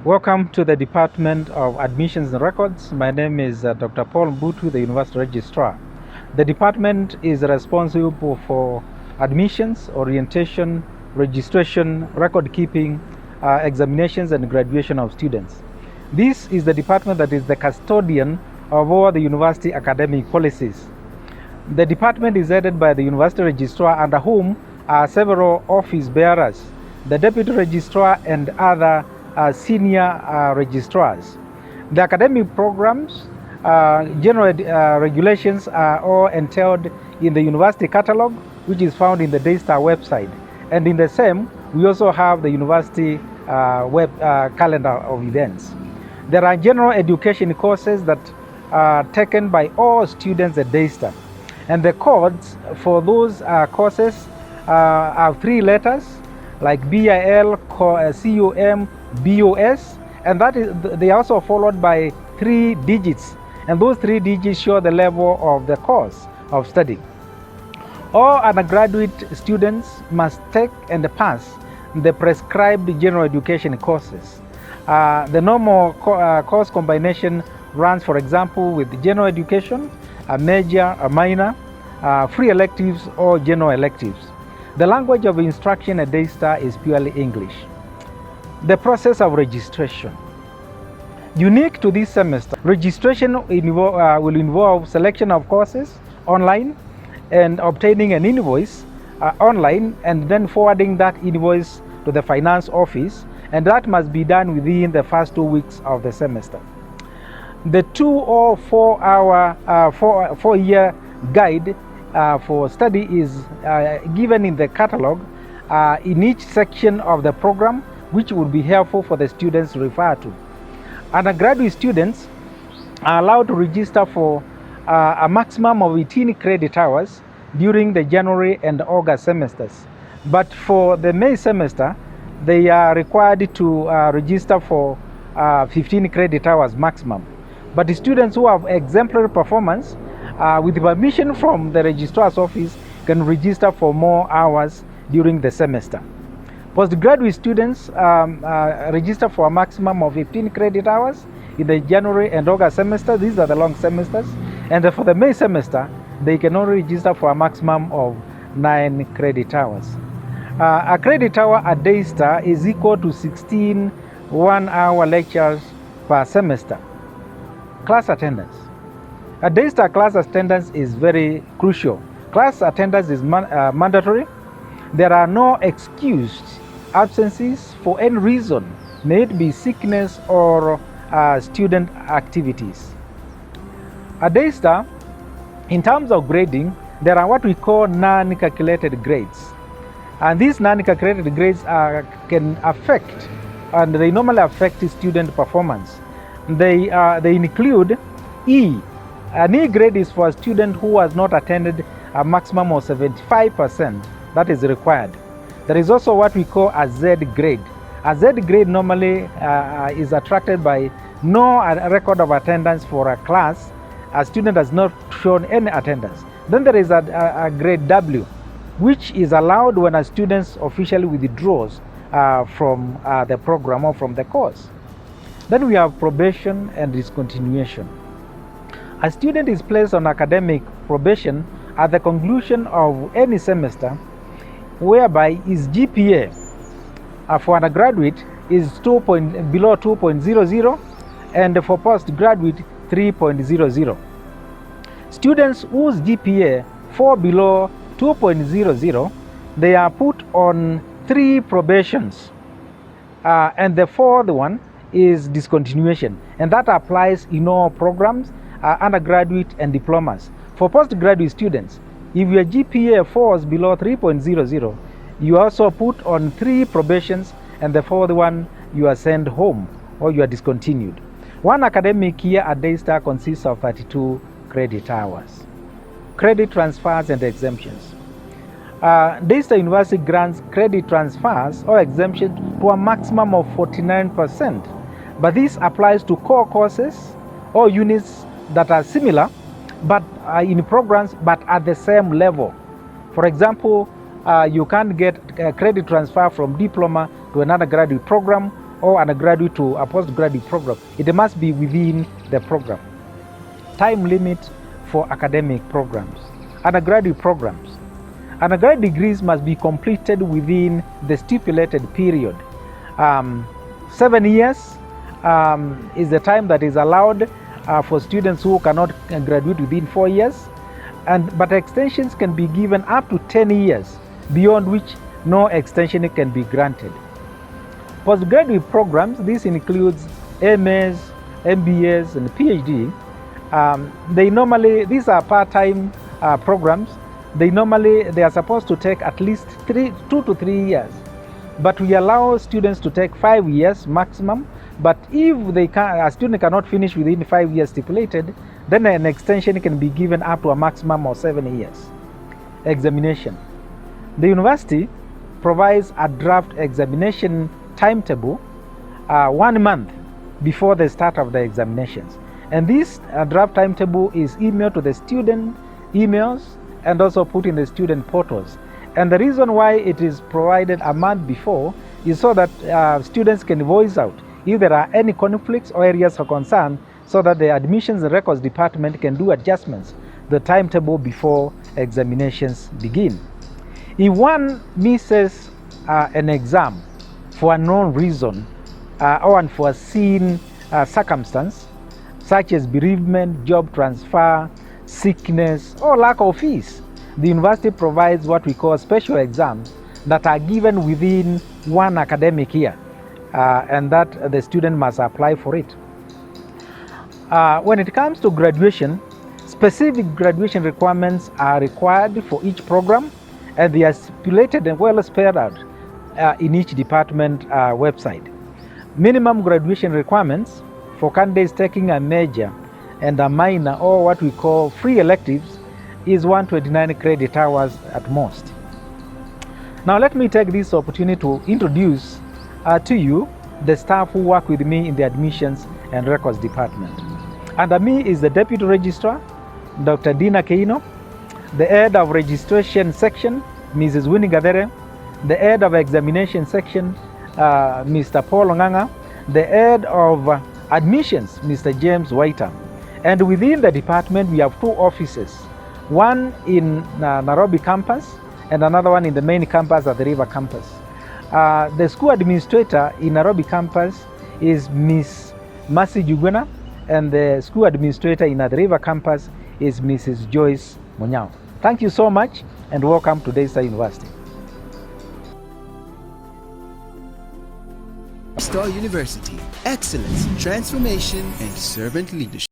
Welcome to the Department of Admissions and Records. My name is Dr. Paul Mbutu, the University Registrar. The department is responsible for admissions, orientation, registration, record keeping, examinations, and graduation of students. This is the department that is the custodian of all the university academic policies. The department is headed by the University Registrar, under whom are several office bearers, the Deputy Registrar, and other senior registrars. The academic programs, general regulations are all entailed in the university catalog, which is found in the Registar website. And in the same, we also have the university web calendar of events. There are general education courses that are taken by all students at Registar. And the codes for those courses have 3 letters, like BIL, CUM, BOS, and they are also followed by 3 digits, and those 3 digits show the level of the course of study. All undergraduate students must take and pass the prescribed general education courses. The normal course combination runs, for example, with general education, a major, a minor, free electives, or general electives. The language of instruction at Registar is purely English. The process of registration. Unique to this semester, registration will involve selection of courses online and obtaining an invoice online, and then forwarding that invoice to the finance office, and that must be done within the first 2 weeks of the semester. The 2 or 4 hour, 4-year guide for study is given in the catalog in each section of the program, which would be helpful for the students to refer to. Undergraduate students are allowed to register for a maximum of 18 credit hours during the January and August semesters. But for the May semester, they are required to register for 15 credit hours maximum. But the students who have exemplary performance, with permission from the registrar's office, can register for more hours during the semester. Postgraduate students register for a maximum of 15 credit hours in the January and August semester. These are the long semesters. And for the May semester, they can only register for a maximum of 9 credit hours. A credit hour at Registar is equal to 16 one-hour lectures per semester. Class attendance. At Registar, class attendance is very crucial. Class attendance is mandatory. There are no excused absences for any reason, may it be sickness or student activities. At Registar, in terms of grading, there are what we call non-calculated grades. And these non-calculated grades can affect, and they normally affect student performance. They include E. An E grade is for a student who has not attended a maximum of 75%. That is required. There is also what we call a Z grade. A Z grade normally is attracted by no record of attendance for a class. A student has not shown any attendance. Then there is a grade W, which is allowed when a student officially withdraws from the program or from the course. Then we have probation and discontinuation. A student is placed on academic probation at the conclusion of any semester, whereby his GPA for undergraduate is below 2.00, and for postgraduate 3.00. Students whose GPA fall below 2.00, they are put on 3 probations, and the 4th one is discontinuation, and that applies in all programs, undergraduate and diplomas. For postgraduate students, if your GPA falls below 3.00, you are also put on 3 probations, and the 4th one, you are sent home or you are discontinued. One academic year at Registar consists of 32 credit hours. Credit transfers and exemptions. Registar University grants credit transfers or exemption to a maximum of 49%, but this applies to core courses or units that are similar but in programs, but at the same level. For example, you can't get a credit transfer from diploma to an undergraduate program or undergraduate to a postgraduate program. It must be within the program. Time limit for academic programs. Undergraduate programs. Undergraduate degrees must be completed within the stipulated period. 7 years is the time that is allowed for students who cannot graduate within 4 years, but extensions can be given up to 10 years, beyond which no extension can be granted. Postgraduate programs, this includes MAs, MBAs, and PhD. These are part-time programs. They are supposed to take at least 2 to 3 years, but we allow students to take 5 years maximum. But if a student cannot finish within 5 years stipulated, then an extension can be given up to a maximum of 7 years. Examination. The university provides a draft examination timetable 1 month before the start of the examinations. And this draft timetable is emailed to the student emails and also put in the student portals. And the reason why it is provided a month before is so that students can voice out if there are any conflicts or areas of concern, so that the admissions and records department can do adjustments to the timetable before examinations begin. If one misses an exam for a known reason or unforeseen circumstance, such as bereavement, job transfer, sickness, or lack of fees, the university provides what we call special exams that are given within 1 academic year, and that the student must apply for it. When it comes to graduation, specific graduation requirements are required for each program, and they are stipulated and well spelled out in each department website. Minimum graduation requirements for candidates taking a major and a minor, or what we call free electives, is 129 credit hours at most. Now let me take this opportunity to introduce to you the staff who work with me in the admissions and records department. Under me is the Deputy Registrar, Dr. Dina Keino, the Head of Registration Section, Mrs. Winnie Gadere, the Head of Examination Section, Mr. Paul Nganga, the Head of Admissions, Mr. James Waiter. And within the department, we have 2 offices, one in Nairobi campus and another one in the main campus at the River campus. The school administrator in Nairobi campus is Miss Mercy Jugwena, and the school administrator in the River campus is Mrs. Joyce Munyao. Thank you so much, and welcome to Daystar University. Registar University, excellence, transformation, and servant leadership.